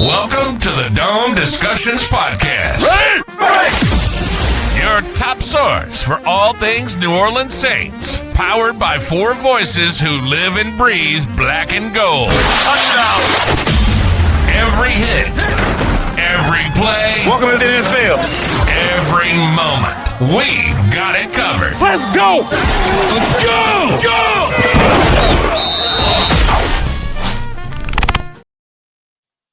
Welcome to the Dome Discussions Podcast. Your top source for all things New Orleans Saints. Powered by four voices who live and breathe black and gold. Touchdown! Every hit, every play. Welcome to the NFL. Every moment. We've got it covered. Let's go! Let's go! Go!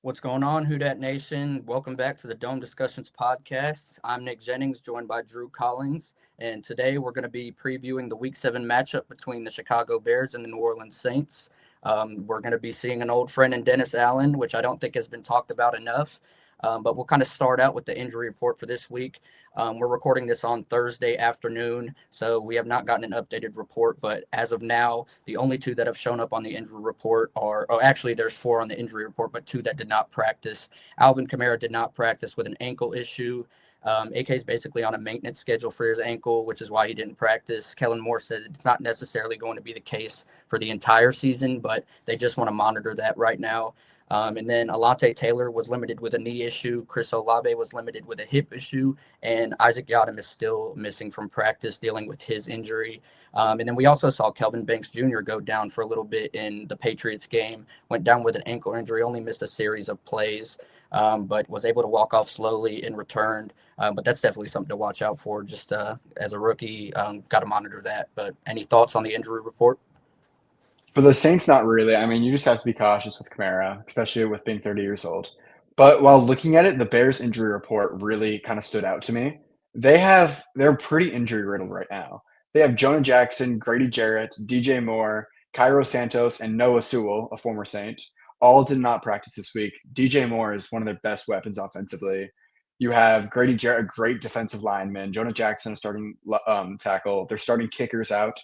What's going on, Who Dat Nation? Welcome back to the Dome Discussions Podcast. I'm Nick Jennings, joined by Drew Collins, and today we're going to be previewing the Week 7 matchup between the Chicago Bears and the New Orleans Saints. We're going to be seeing an old friend in Dennis Allen, which I don't think has been talked about enough, but we'll kind of start out with the injury report for this week. We're recording this on Thursday afternoon, so we have not gotten an updated report, but as of now, the only two that have shown up on the injury report actually there's 4 on the injury report, but 2 that did not practice. Alvin Kamara did not practice with an ankle issue. AK is basically on a maintenance schedule for his ankle, which is why he didn't practice. Kellen Moore said it's not necessarily going to be the case for the entire season, but they just want to monitor that right now. And then Alontae Taylor was limited with a knee issue. Chris Olave was limited with a hip issue. And Isaac Yiadom is still missing from practice, dealing with his injury. And then we also saw Kelvin Banks Jr. go down for a little bit in the Patriots game. Went down with an ankle injury, only missed a series of plays, but was able to walk off slowly and returned. But that's definitely something to watch out for just as a rookie. Got to monitor that. But any thoughts on the injury report? For the Saints, not really. I mean, you just have to be cautious with Kamara, especially with being 30 years old. But while looking at it, the Bears injury report really kind of stood out to me. They're pretty injury riddled right now. They have Jonah Jackson, Grady Jarrett, DJ Moore, Cairo Santos, and Noah Sewell, a former Saint. All did not practice this week. DJ Moore is one of their best weapons offensively. You have Grady Jarrett, a great defensive lineman. Jonah Jackson, a starting tackle. They're starting kickers out.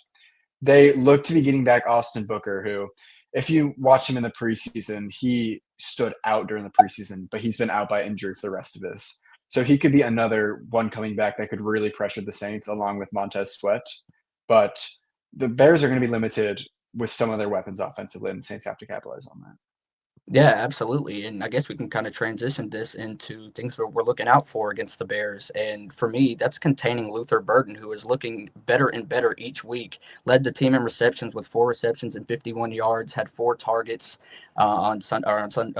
They look to be getting back Austin Booker, who, if you watch him in the preseason, he stood out during the preseason, but he's been out by injury for the rest of this. So he could be another one coming back that could really pressure the Saints along with Montez Sweat. But the Bears are going to be limited with some of their weapons offensively, and the Saints have to capitalize on that. Yeah, absolutely. And I guess we can kind of transition this into things that we're looking out for against the Bears. And for me, that's containing Luther Burden, who is looking better and better each week. Led the team in receptions with 4 receptions and 51 yards, had 4 targets on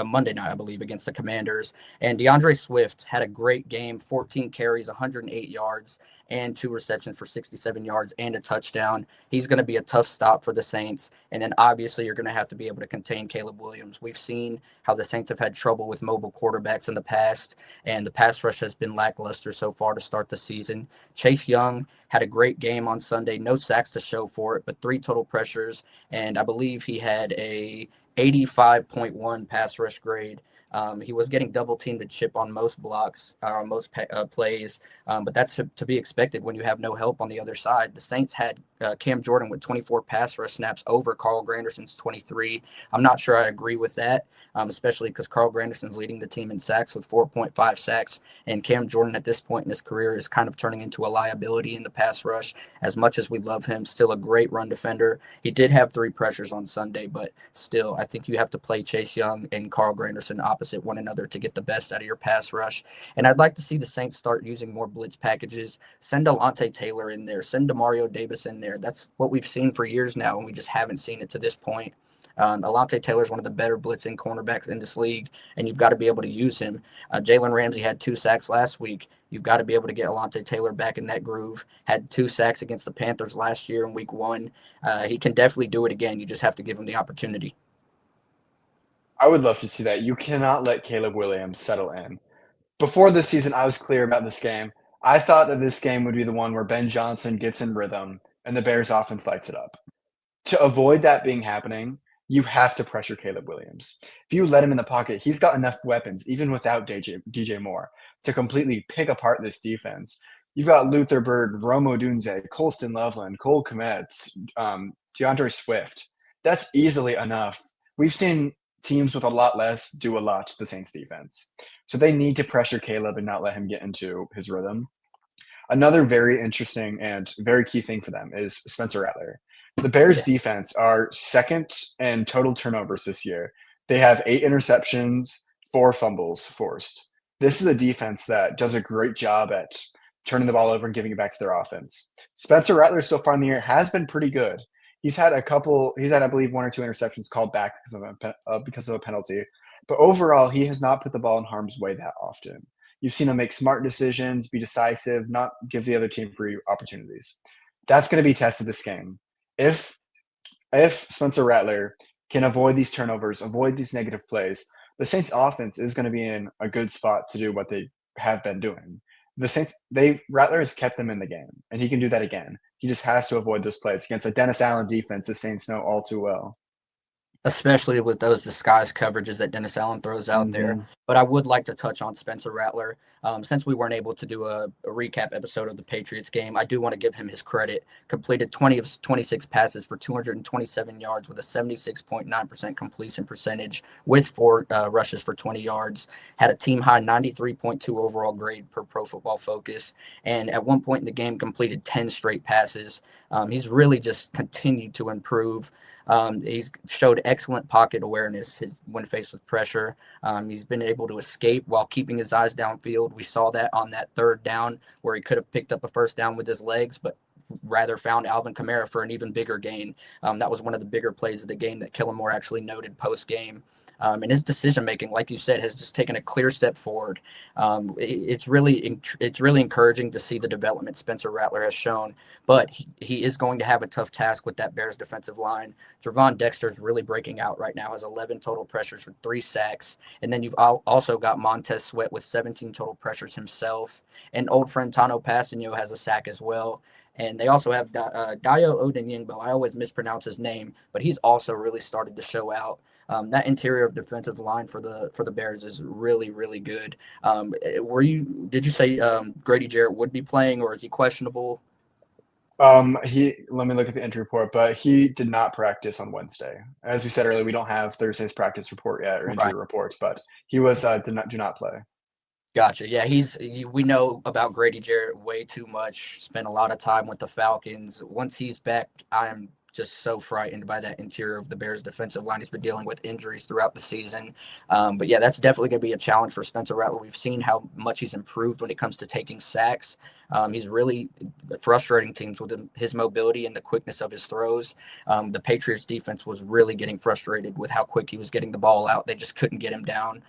Monday night, I believe, against the Commanders. And DeAndre Swift had a great game, 14 carries, 108 yards, and 2 receptions for 67 yards and a touchdown. He's going to be a tough stop for the Saints. And then obviously you're going to have to be able to contain Caleb Williams. We've seen how the Saints have had trouble with mobile quarterbacks in the past, and the pass rush has been lackluster so far to start the season. Chase Young had a great game on Sunday, no sacks to show for it, but 3 total pressures, and I believe he had a 85.1 pass rush grade. He was getting double teamed to chip on most blocks, most plays, but that's to be expected when you have no help on the other side. The Saints had Cam Jordan with 24 pass rush snaps over Carl Granderson's 23. I'm not sure I agree with that, especially because Carl Granderson's leading the team in sacks with 4.5 sacks, and Cam Jordan at this point in his career is kind of turning into a liability in the pass rush. As much as we love him, still a great run defender. He did have 3 pressures on Sunday, but still, I think you have to play Chase Young and Carl Granderson opposite one another to get the best out of your pass rush. And I'd like to see the Saints start using more blitz packages. Send Alontae Taylor in there. Send Demario Davis in there. That's what we've seen for years now, and we just haven't seen it to this point. Alontae Taylor is one of the better blitzing cornerbacks in this league, and you've got to be able to use him. Jalen Ramsey had 2 sacks last week. You've got to be able to get Alontae Taylor back in that groove. Had 2 sacks against the Panthers last year in week 1. He can definitely do it again. You just have to give him the opportunity. I would love to see that. You cannot let Caleb Williams settle in. Before this season, I was clear about this game. I thought that this game would be the one where Ben Johnson gets in rhythm and the Bears offense lights it up. To avoid that being happening, you have to pressure Caleb Williams. If you let him in the pocket, he's got enough weapons, even without DJ Moore, to completely pick apart this defense. You've got Luther Bird, Rome Odunze, Colston Loveland, Cole Kmet, DeAndre Swift. That's easily enough. We've seen teams with a lot less do a lot to the Saints defense. So they need to pressure Caleb and not let him get into his rhythm. Another very interesting and very key thing for them is Spencer Rattler. The Bears defense are second in total turnovers this year. They have 8 interceptions, 4 fumbles forced. This is a defense that does a great job at turning the ball over and giving it back to their offense. Spencer Rattler so far in the year has been pretty good. He's had, I believe, 1 or 2 interceptions called back because of a penalty. But overall, he has not put the ball in harm's way that often. You've seen him make smart decisions, be decisive, not give the other team free opportunities. That's going to be tested this game. If Spencer Rattler can avoid these turnovers, avoid these negative plays, the Saints offense is going to be in a good spot to do what they have been doing. The Saints, Rattler has kept them in the game, and he can do that again. He just has to avoid those plays against a Dennis Allen defense the Saints know all too well. Especially with those disguised coverages that Dennis Allen throws out there. But I would like to touch on Spencer Rattler. Since we weren't able to do a recap episode of the Patriots game, I do want to give him his credit. Completed 20 of 26 passes for 227 yards with a 76.9% completion percentage with 4 rushes for 20 yards. Had a team-high 93.2 overall grade per Pro Football Focus. And at one point in the game, completed 10 straight passes. He's really just continued to improve. He's showed excellent pocket awareness when faced with pressure. He's been able to escape while keeping his eyes downfield. We saw that on that 3rd down where he could have picked up a first down with his legs, but rather found Alvin Kamara for an even bigger gain. That was one of the bigger plays of the game that Killamore actually noted post-game. And his decision-making, like you said, has just taken a clear step forward. It's really encouraging to see the development Spencer Rattler has shown, but he is going to have a tough task with that Bears defensive line. Javon Dexter is really breaking out right now, has 11 total pressures for 3 sacks. And then you've also got Montez Sweat with 17 total pressures himself. And old friend Tano Passanio has a sack as well. And they also have Dayo Odenyingbo. I always mispronounce his name, but he's also really started to show out. That interior of defensive line for the Bears is really, really good. Did you say Grady Jarrett would be playing, or is he questionable? Let me look at the injury report, but he did not practice on Wednesday. As we said earlier, we don't have Thursday's practice report yet or injury report, but he was do not play. Gotcha. Yeah, we know about Grady Jarrett way too much. Spent a lot of time with the Falcons. Once he's back, I'm just so frightened by that interior of the Bears defensive line. He's been dealing with injuries throughout the season. But yeah, that's definitely going to be a challenge for Spencer Rattler. We've seen how much he's improved when it comes to taking sacks. He's really frustrating teams with his mobility and the quickness of his throws. The Patriots defense was really getting frustrated with how quick he was getting the ball out. They just couldn't get him down.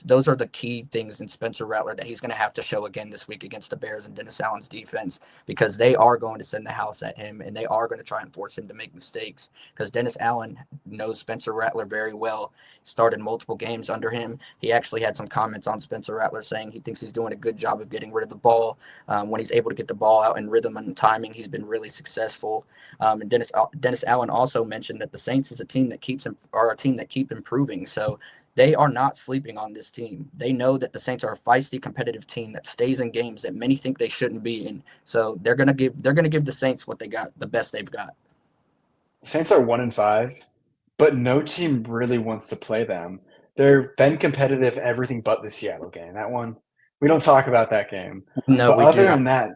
Those are the key things in Spencer Rattler that he's going to have to show again this week against the Bears and Dennis Allen's defense, because they are going to send the house at him and they are going to try and force him to make mistakes, because Dennis Allen knows Spencer Rattler very well. Started multiple games under him. He actually had some comments on Spencer Rattler saying he thinks he's doing a good job of getting rid of the ball. When he's able to get the ball out in rhythm and timing, he's been really successful. And Dennis Allen also mentioned that the Saints is a team that keep improving. So they are not sleeping on this team. They know that the Saints are a feisty, competitive team that stays in games that many think they shouldn't be in. So they're gonna give the Saints what they got, the best they've got. Saints are 1-5, but no team really wants to play them. They've been competitive everything but the Seattle game. That one, we don't talk about that game. No, but we other do not. than that,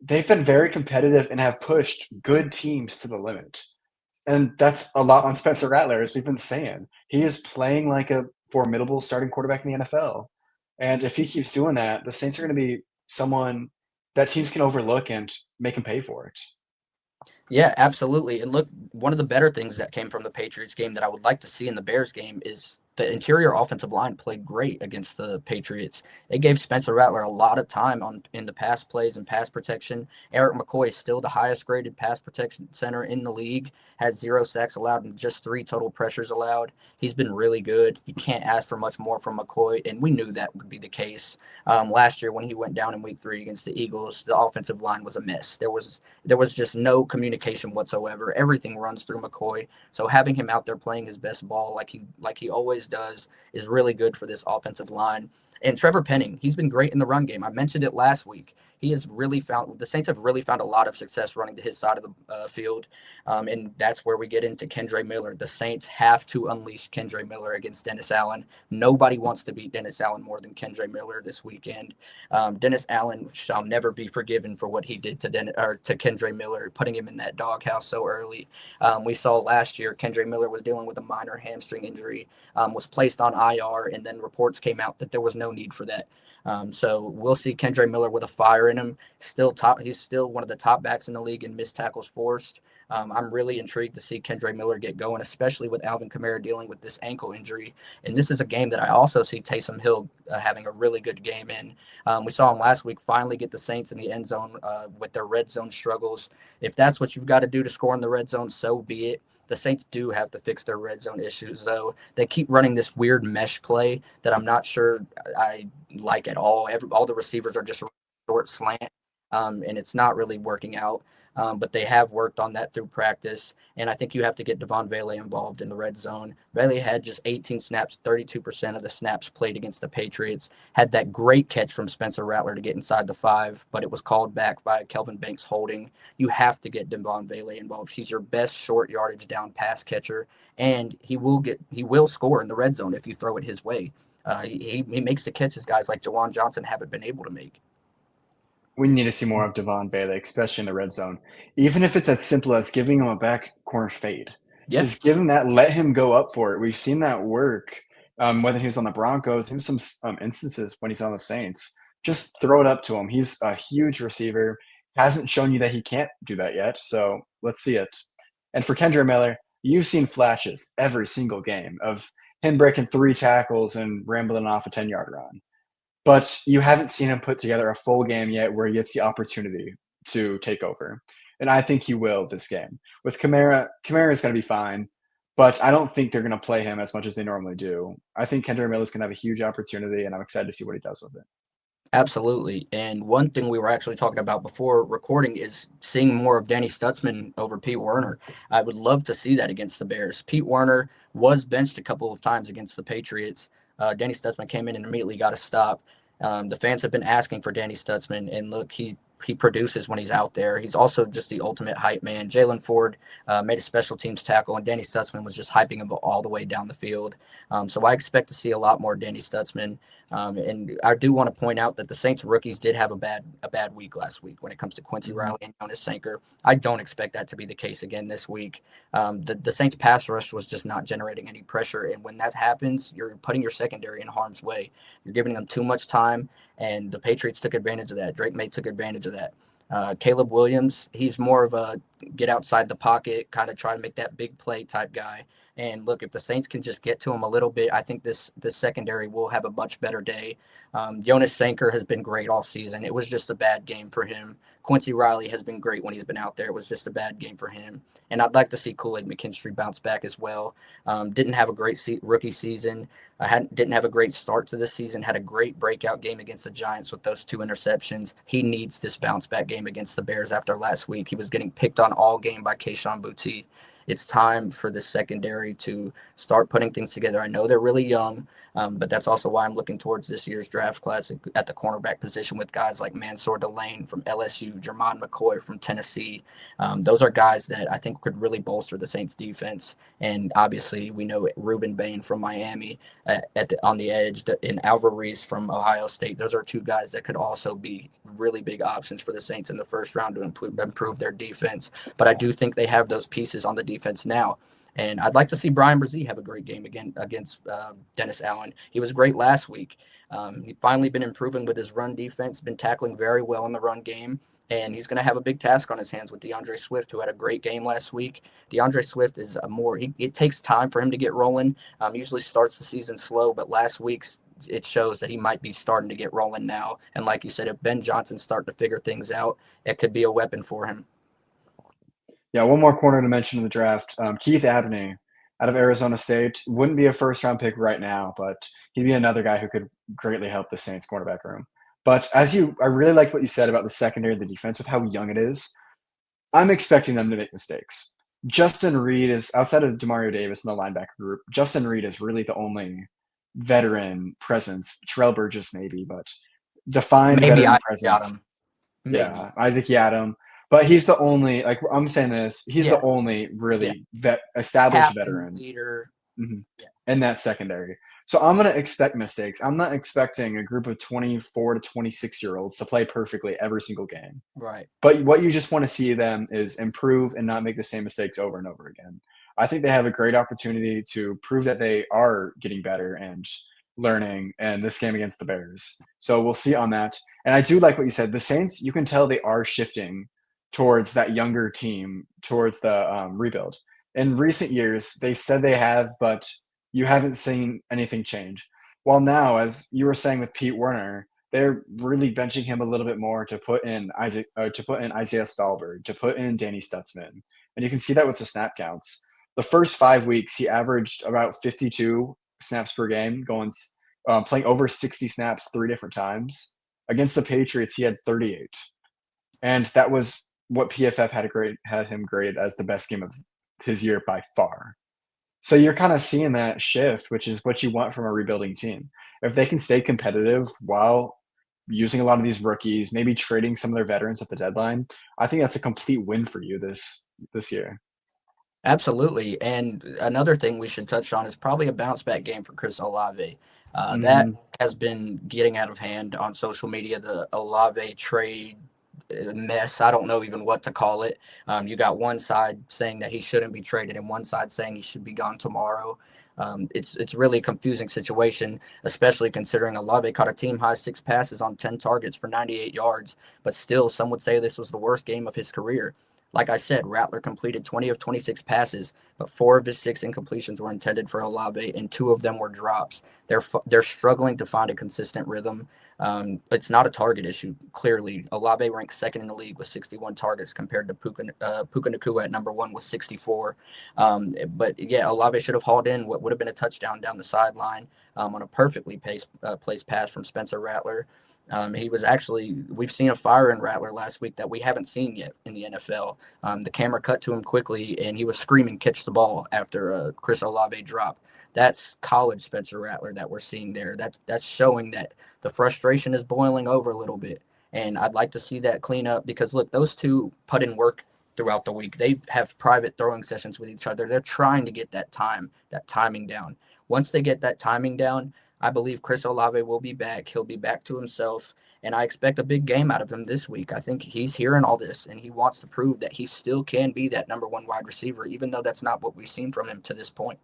they've been very competitive and have pushed good teams to the limit. And that's a lot on Spencer Rattler, as we've been saying. He is playing like a formidable starting quarterback in the NFL. And if he keeps doing that, the Saints are going to be someone that teams can overlook and make him pay for it. Yeah, absolutely. And look, one of the better things that came from the Patriots game that I would like to see in the Bears game is the interior offensive line played great against the Patriots. They gave Spencer Rattler a lot of time in the pass plays and pass protection. Eric McCoy is still the highest graded pass protection center in the league, had 0 sacks allowed and just 3 total pressures allowed. He's been really good. You can't ask for much more from McCoy, and we knew that would be the case. Last year when he went down in week 3 against the Eagles, the offensive line was a mess. There was just no communication whatsoever. Everything runs through McCoy. So having him out there playing his best ball like he always does is really good for this offensive line. And Trevor Penning, he's been great in the run game. I mentioned it last week. he has really found the Saints have really found a lot of success running to his side of the field, and that's where we get into Kendre Miller. The Saints have to unleash Kendre Miller against Dennis Allen. Nobody wants to beat Dennis Allen more than Kendre Miller this weekend. Dennis Allen shall never be forgiven for what he did to Kendre Miller, putting him in that doghouse so early. We saw last year Kendre Miller was dealing with a minor hamstring injury, was placed on IR, and then reports came out that there was no need for that. So we'll see Kendre Miller with a fire in him. He's still one of the top backs in the league in missed tackles forced. I'm really intrigued to see Kendre Miller get going, especially with Alvin Kamara dealing with this ankle injury. And this is a game that I also see Taysom Hill having a really good game in. We saw him last week finally get the Saints in the end zone with their red zone struggles. If that's what you've got to do to score in the red zone, so be it. The Saints do have to fix their red zone issues, though. They keep running this weird mesh play that I'm not sure I like at all. All the receivers are just short slant, and it's not really working out. But they have worked on that through practice, and I think you have to get Devon Vele involved in the red zone. Vele had just 18 snaps, 32% of the snaps played against the Patriots, had that great catch from Spencer Rattler to get inside the 5, but it was called back by Kelvin Banks holding. You have to get Devon Vele involved. He's your best short yardage down pass catcher, and he will score in the red zone if you throw it his way. He makes the catches guys like Jawan Johnson haven't been able to make. We need to see more of Devon Bailey, especially in the red zone. Even if it's as simple as giving him a back corner fade. Yeah. Just give him that, let him go up for it. We've seen that work, whether he was on the Broncos, in some instances when he's on the Saints. Just throw it up to him. He's a huge receiver. Hasn't shown you that he can't do that yet, so let's see it. And for Kendre Miller, you've seen flashes every single game of him breaking 3 tackles and rambling off a 10-yard run. But you haven't seen him put together a full game yet where he gets the opportunity to take over. And I think he will this game. With Kamara is going to be fine, but I don't think they're going to play him as much as they normally do. I think Kendre Miller is going to have a huge opportunity, and I'm excited to see what he does with it. Absolutely. And one thing we were actually talking about before recording is seeing more of Danny Stutzman over Pete Werner. I would love to see that against the Bears. Pete Werner was benched a couple of times against the Patriots. Danny Stutzman came in and immediately got a stop. The fans have been asking for Danny Stutzman, and look, he produces when he's out there. He's also just the ultimate hype man. Jalen Ford made a special teams tackle, and Danny Stutzman was just hyping him all the way down the field. So I expect to see a lot more Danny Stutzman. And I do want to point out that the Saints rookies did have a bad week last week when it comes to Quincy Riley and Jonas Sanker. I don't expect that to be the case again this week. The Saints pass rush was just not generating any pressure, and when that happens, you're putting your secondary in harm's way. You're giving them too much time, and the Patriots took advantage of that. Drake May took advantage of that. Caleb Williams, he's more of a get outside the pocket, kind of try to make that big play type guy. And look, if the Saints can just get to him a little bit, I think this secondary will have a much better day. Jonas Sanker has been great all season. It was just a bad game for him. Quincy Riley has been great when he's been out there. It was just a bad game for him. And I'd like to see Kool-Aid McKinstry bounce back as well. Didn't have a great rookie season. Didn't have a great start to this season. Had a great breakout game against the Giants with those 2 interceptions. He needs this bounce back game against the Bears after last week. He was getting picked on all game by Kayshon Boutte. It's time for the secondary to start putting things together. I know they're really young, but that's also why I'm looking towards this year's draft class at the cornerback position with guys like Mansour Delane from LSU, Jermon McCoy from Tennessee. Those are guys that I think could really bolster the Saints defense. And obviously we know Ruben Bain from Miami on the edge, and Alvarez from Ohio State. Those are 2 guys that could also be really big options for the Saints in the first round to improve their defense. But I do think they have those pieces on the defense now. And I'd like to see Brian Brzee have a great game again against Dennis Allen. He was great last week. He's finally been improving with his run defense, been tackling very well in the run game. And he's going to have a big task on his hands with DeAndre Swift, who had a great game last week. DeAndre Swift is it takes time for him to get rolling. Usually starts the season slow, but last week's it shows that he might be starting to get rolling now. And like you said, if Ben Johnson's starting to figure things out, it could be a weapon for him. Yeah, one more corner to mention in the draft. Keith Abney out of Arizona State. Wouldn't be a first-round pick right now, but he'd be another guy who could greatly help the Saints cornerback room. But I really like what you said about the secondary and the defense with how young it is. I'm expecting them to make mistakes. Justin Reed is, outside of Demario Davis in the linebacker group, Justin Reed is really the only veteran presence. Terrell Burgess maybe, but defined Maybe veteran I presence. got him. maybe. Yeah, Isaac Yiadom. But he's the only, like I'm saying this, he's Yeah, the only yeah. really established Captain, veteran. leader. Mhm. Yeah, In that secondary. So I'm going to expect mistakes. I'm not expecting a group of 24 to 26-year-olds to play perfectly every single game. right. But what you just want to see them is improve and not make the same mistakes over and over again. I think they have a great opportunity to prove that they are getting better and learning in this game against the Bears. So we'll see on that. And I do like what you said. The Saints, you can tell they are shifting towards that younger team, towards the rebuild. In recent years, they said they have, but you haven't seen anything change. While now, as you were saying with Pete Werner, they're really benching him a little bit more to put in Isaiah Stallberg, to put in Danny Stutzman, and you can see that with the snap counts. The first 5 weeks, he averaged about 52 snaps per game, playing over 60 snaps 3 different times. Against the Patriots, he had 38, and that was what PFF had him graded as the best game of his year by far. So you're kind of seeing that shift, which is what you want from a rebuilding team. If they can stay competitive while using a lot of these rookies, maybe trading some of their veterans at the deadline, I think that's a complete win for you this year. Absolutely. And another thing we should touch on is probably a bounce back game for Chris Olave. That Mhm. has been getting out of hand on social media. The Olave trade mess. I don't know even what to call it. You got one side saying that he shouldn't be traded, and one side saying he should be gone tomorrow. It's really a confusing situation, especially considering Olave caught a team high 6 passes on 10 targets for 98 yards. But still, some would say this was the worst game of his career. Like I said, Rattler completed 20 of 26 passes, but 4 of his 6 incompletions were intended for Olave, and 2 of them were drops. They're struggling to find a consistent rhythm. It's not a target issue. Clearly, Olave ranks second in the league with 61 targets compared to Puka Nacua at number 1 with 64. But yeah, Olave should have hauled in what would have been a touchdown down the sideline on a perfectly placed pass from Spencer Rattler. We've seen a fire in Rattler last week that we haven't seen yet in the NFL. The camera cut to him quickly, and he was screaming, catch the ball after Chris Olave drop. That's college Spencer Rattler that we're seeing there. That's showing that the frustration is boiling over a little bit. And I'd like to see that clean up because, look, those two put in work throughout the week. They have private throwing sessions with each other. They're trying to get that timing down. Once they get that timing down, I believe Chris Olave will be back. He'll be back to himself, and I expect a big game out of him this week. I think he's hearing all this, and he wants to prove that he still can be that number 1 wide receiver, even though that's not what we've seen from him to this point.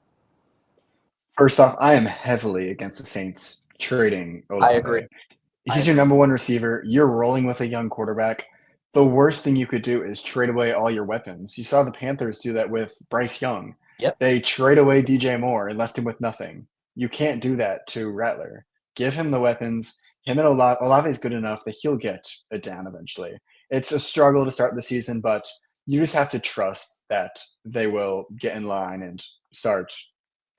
First off, I am heavily against the Saints trading I agree. Olave. He's your number 1 receiver. You're rolling with a young quarterback. The worst thing you could do is trade away all your weapons. You saw the Panthers do that with Bryce Young. Yep. They trade away DJ Moore and left him with nothing. You can't do that to Rattler. Give him the weapons. Him and Olave is good enough that he'll get it down eventually. It's a struggle to start the season, but you just have to trust that they will get in line and start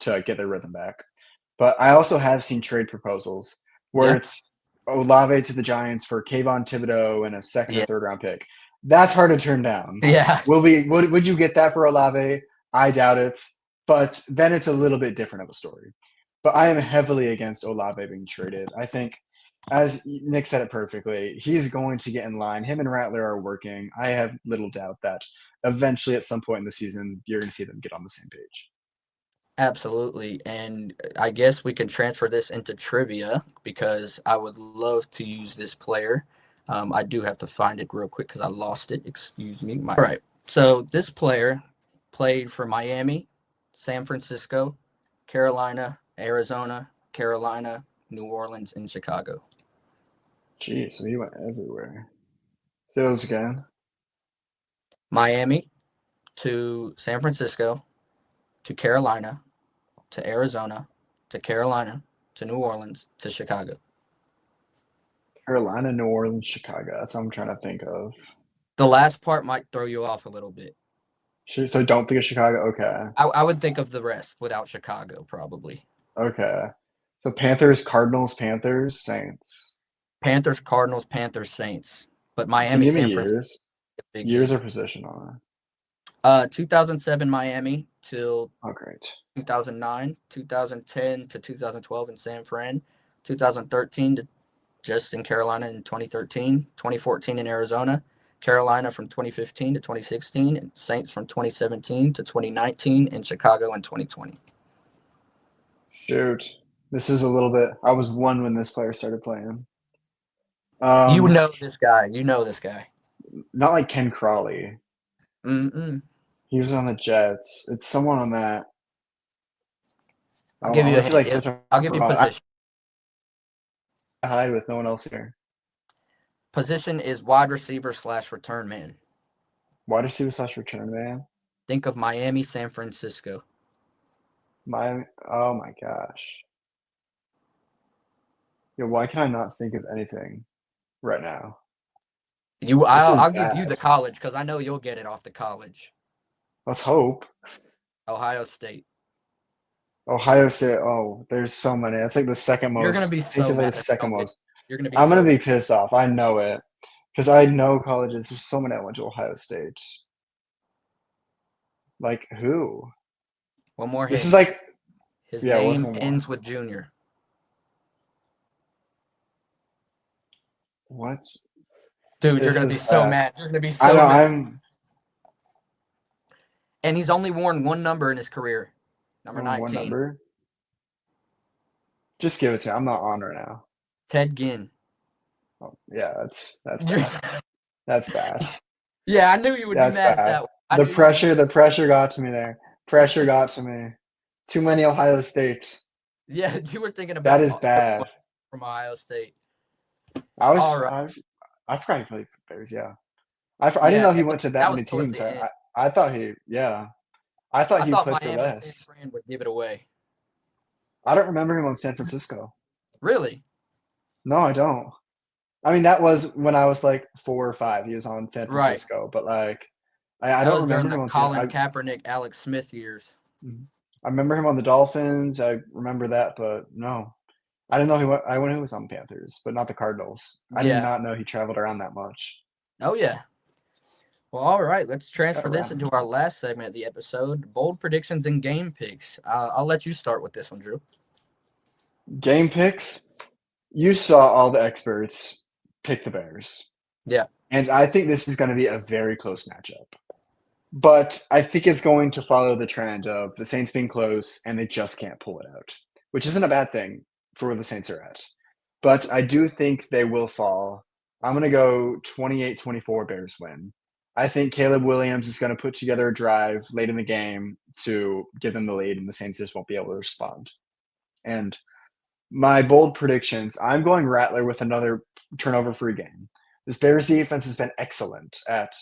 to get their rhythm back. But I also have seen trade proposals where it's Olave to the Giants for Kayvon Thibodeau and a second or third round pick. That's hard to turn down. Yeah. Would you get that for Olave? I doubt it. But then it's a little bit different of a story. But I am heavily against Olave being traded. I think, as Nick said it perfectly, he's going to get in line. Him and Rattler are working. I have little doubt that eventually, at some point in the season, you're going to see them get on the same page. Absolutely. And I guess we can transfer this into trivia because I would love to use this player. I do have to find it real quick because I lost it. Excuse me. All right. So this player played for Miami, San Francisco, Carolina, Arizona, Carolina, New Orleans, and Chicago. Jeez, so he went everywhere. Say those again. Miami to San Francisco to Carolina to Arizona to Carolina to New Orleans to Chicago. Carolina, New Orleans, Chicago. That's what I'm trying to think of. The last part might throw you off a little bit. So don't think of Chicago? Okay. I would think of the rest without Chicago, probably. Okay. So Panthers, Cardinals, Panthers, Saints. Panthers, Cardinals, Panthers, Saints. But Can Miami, you give me San Francisco. years? Big Years game. or position on 2007 Miami till it? Oh, great. 2009, 2010 to 2012 in San Fran, 2013 to just in Carolina in 2013, 2014 in Arizona, Carolina from 2015 to 2016, and Saints from 2017 to 2019, and Chicago in 2020. Shoot. This is a little bit. I was one when this player started playing. You know this guy. You know this guy. Not like Ken Crawley. Mm-mm. He was on the Jets. It's someone on that. I'll give you a I feel hint. like I'll give you position. I hide with no one else here. Position is wide receiver / return man. Wide receiver / return man. Think of Miami, San Francisco. Oh my gosh. Yeah, why can I not think of anything right now? I'll give you the college because I know you'll get it off the college. Let's hope. Ohio State. Ohio State. Oh, there's so many. That's like the second most. You're gonna be so mad. The second most. You're gonna be. I'm gonna be pissed off. I know it because I know colleges. There's so many I went to Ohio State. Like who? One more hint. This is like his name ends with Junior. What? Dude, you're gonna be so mad. You're gonna be so mad. I know. And he's only worn one number in his career. Number 19. One number? Just give it to me. I'm not on right now. Ted Ginn. Oh, yeah, that's bad. That's bad. Yeah, I knew you would be mad at that one. The pressure got to me there. Pressure got to me. Too many Ohio State. Yeah, you were thinking about that is bad. From Ohio State. I forgot he played for Bears, yeah. I didn't know he went to that many teams. I thought he played for less. Fran would give it away. I don't remember him on San Francisco. Really? No, I don't. I mean, that was when I was like 4 or 5. He was on San Francisco, right. But like, I don't remember him on Colin Kaepernick, Alex Smith years. I remember him on the Dolphins. I remember that, but no, I didn't know he went. I went. He was on the Panthers, but not the Cardinals. I did not know he traveled around that much. Oh yeah. Well, all right. Let's transfer this into our last segment of the episode: bold predictions and game picks. I'll let you start with this one, Drew. Game picks. You saw all the experts pick the Bears. Yeah. And I think this is going to be a very close matchup. But I think it's going to follow the trend of the Saints being close and they just can't pull it out, which isn't a bad thing for where the Saints are at. But I do think they will fall. I'm going to go 28-24 Bears win. I think Caleb Williams is going to put together a drive late in the game to give them the lead, and the Saints just won't be able to respond. And my bold predictions, I'm going Rattler with another turnover-free game. This Bears defense has been excellent at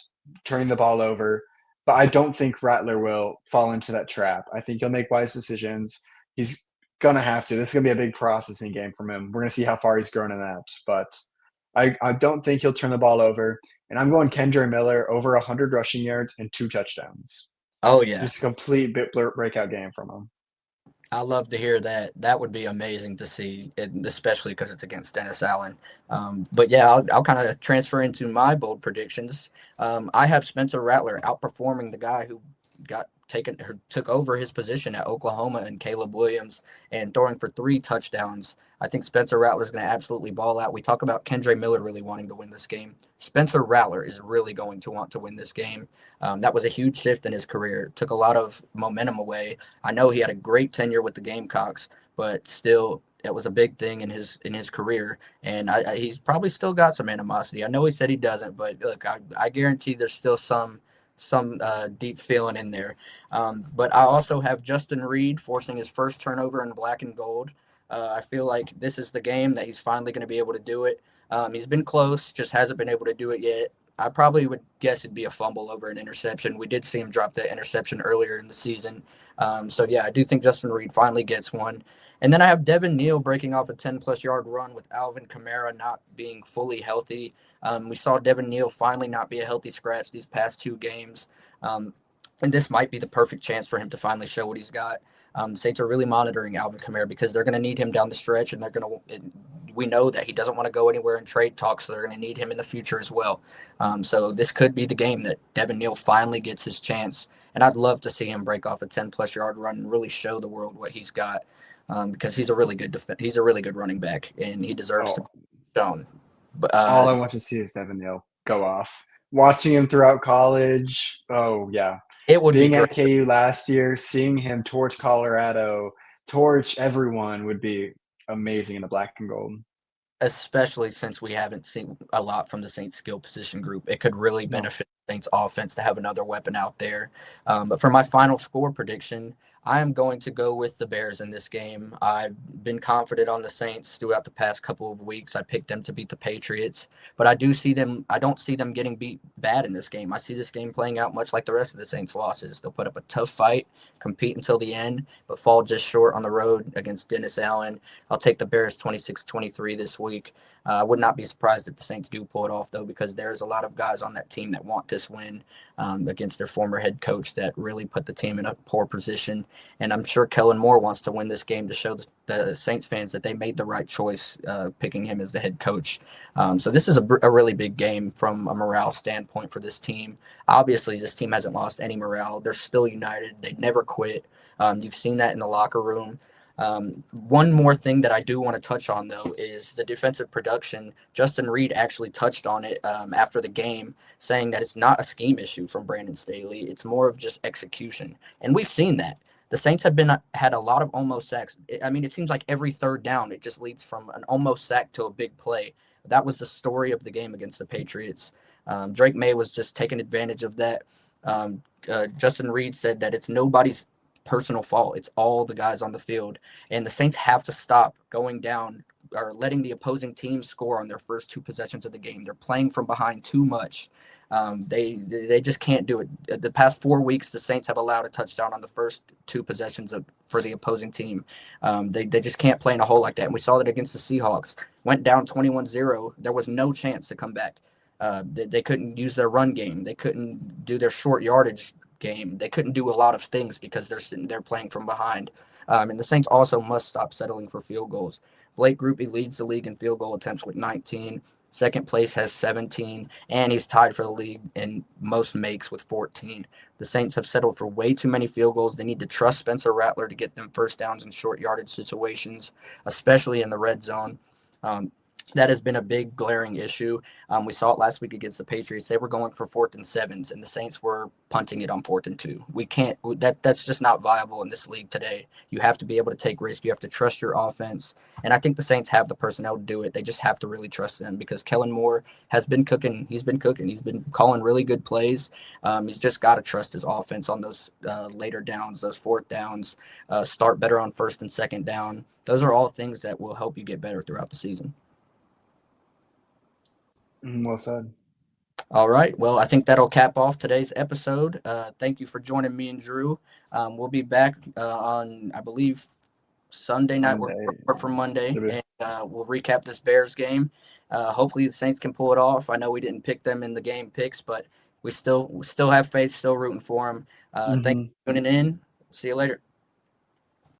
turning the ball over, but I don't think Rattler will fall into that trap. I think he'll make wise decisions. He's going to have to. This is going to be a big processing game from him. We're going to see how far he's grown in that. But I don't think he'll turn the ball over. And I'm going Kendre Miller over 100 rushing yards and 2 touchdowns. Oh, yeah. Just a complete breakout game from him. I love to hear that. That would be amazing to see, especially because it's against Dennis Allen. But yeah, I'll kind of transfer into my bold predictions. I have Spencer Rattler outperforming the guy who took over his position at Oklahoma, and Caleb Williams, and throwing for 3 touchdowns. I think Spencer Rattler is going to absolutely ball out. We talk about Kendre Miller really wanting to win this game. Spencer Rattler is really going to want to win this game. That was a huge shift in his career. It took a lot of momentum away. I know he had a great tenure with the Gamecocks, but still, it was a big thing in his career, and he's probably still got some animosity. I know he said he doesn't, but look, I guarantee there's still some deep feeling in there. But I also have Justin Reed forcing his first turnover in black and gold. I feel like this is the game that he's finally going to be able to do it. He's been close, just hasn't been able to do it yet. I probably would guess it'd be a fumble over an interception. We did see him drop that interception earlier in the season. So, yeah, I do think Justin Reed finally gets one. And then I have Devin Neal breaking off a 10-plus yard run with Alvin Kamara not being fully healthy. We saw Devin Neal finally not be a healthy scratch these past 2 games. And this might be the perfect chance for him to finally show what he's got. The Saints are really monitoring Alvin Kamara because they're going to need him down the stretch, and we know that he doesn't want to go anywhere in trade talks, so they're going to need him in the future as well. So this could be the game that Devin Neal finally gets his chance, and I'd love to see him break off a 10-plus yard run and really show the world what he's got, because he's a really good running back, and he deserves to. shown. All I want to see is Devin Neal go off. Watching him throughout college, oh yeah. It would be Being great. at KU last year, seeing him torch Colorado, torch everyone would be amazing in the black and gold. Especially since we haven't seen a lot from the Saints skill position group. It could really No. benefit the Saints offense to have another weapon out there. But for my final score prediction, I am going to go with the Bears in this game. I've been confident on the Saints throughout the past couple of weeks. I picked them to beat the Patriots, but I don't see them getting beat bad in this game. I see this game playing out much like the rest of the Saints losses. They'll put up a tough fight, compete until the end, but fall just short on the road against Dennis Allen. I'll take the Bears 26-23 this week. I would not be surprised if the Saints do pull it off, though, because there's a lot of guys on that team that want this win against their former head coach that really put the team in a poor position. And I'm sure Kellen Moore wants to win this game to show the Saints fans that they made the right choice picking him as the head coach. So this is a really big game from a morale standpoint for this team. Obviously, this team hasn't lost any morale. They're still united. They never quit. You've seen that in the locker room. One more thing that I do want to touch on, though, is the defensive production. Justin Reed actually touched on it after the game, saying that it's not a scheme issue from Brandon Staley. It's more of just execution. And we've seen that. The Saints have had a lot of almost sacks. It seems like every third down, it just leads from an almost sack to a big play. That was the story of the game against the Patriots. Drake May was just taking advantage of that. Justin Reed said that it's nobody's personal fault. It's all the guys on the field. And the Saints have to stop going down or letting the opposing team score on their first two possessions of the game. They're playing from behind too much. They just can't do it. The past 4 weeks, the Saints have allowed a touchdown on the first two possessions for the opposing team. They just can't play in a hole like that. And we saw that against the Seahawks. Went down 21-0. There was no chance to come back. They couldn't use their run game. They couldn't do their short yardage game. They couldn't do a lot of things because they're sitting there playing from behind. And the Saints also must stop settling for field goals. Blake Grupe leads the league in field goal attempts with 19. Second place has 17, and he's tied for the league in most makes with 14. The Saints have settled for way too many field goals. They need to trust Spencer Rattler to get them first downs in short yardage situations, especially in the red zone. That has been a big glaring issue. We saw it last week against the Patriots. They were going for 4th and 7s, and the Saints were punting it on 4th and 2. We can't. That's just not viable in this league today. You have to be able to take risks. You have to trust your offense, and I think the Saints have the personnel to do it. They just have to really trust them because Kellen Moore has been cooking. He's been cooking. He's been calling really good plays. He's just got to trust his offense on those later downs, those 4th downs. Start better on 1st and 2nd down. Those are all things that will help you get better throughout the season. Well said. All right. Well, I think that'll cap off today's episode. Thank you for joining me and Drew. We'll be back on, I believe, Sunday night. We're from Monday, and we'll recap this Bears game. Hopefully, the Saints can pull it off. I know we didn't pick them in the game picks, but we still have faith, still rooting for them. Thank you for tuning in. See you later.